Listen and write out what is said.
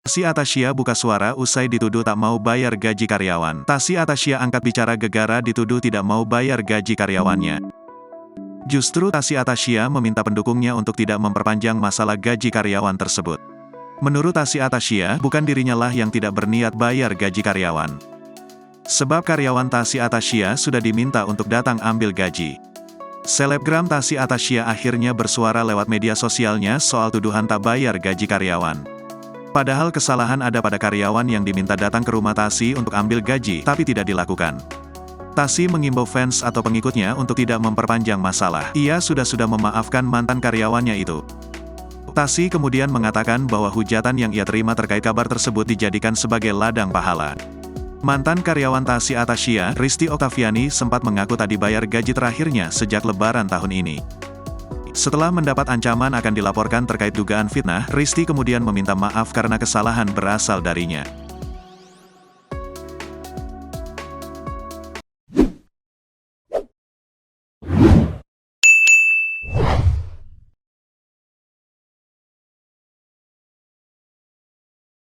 Tasya Atasya buka suara usai dituduh tak mau bayar gaji karyawan. Tasya Atasya angkat bicara gegara dituduh tidak mau bayar gaji karyawannya. Justru Tasya Atasya meminta pendukungnya untuk tidak memperpanjang masalah gaji karyawan tersebut. Menurut Tasya Atasya, bukan dirinya lah yang tidak berniat bayar gaji karyawan. Sebab karyawan Tasya Atasya sudah diminta untuk datang ambil gaji. Selebgram Tasya Atasya akhirnya bersuara lewat media sosialnya soal tuduhan tak bayar gaji karyawan. Padahal kesalahan ada pada karyawan yang diminta datang ke rumah Tasya untuk ambil gaji, tapi tidak dilakukan. Tasya mengimbau fans atau pengikutnya untuk tidak memperpanjang masalah. Ia sudah memaafkan mantan karyawannya itu. Tasya kemudian mengatakan bahwa hujatan yang ia terima terkait kabar tersebut dijadikan sebagai ladang pahala. Mantan karyawan Tasya Atasya, Risti Oktaviani, sempat mengaku tak dibayar gaji terakhirnya sejak Lebaran tahun ini. Setelah mendapat ancaman akan dilaporkan terkait dugaan fitnah, Risti kemudian meminta maaf karena kesalahan berasal darinya.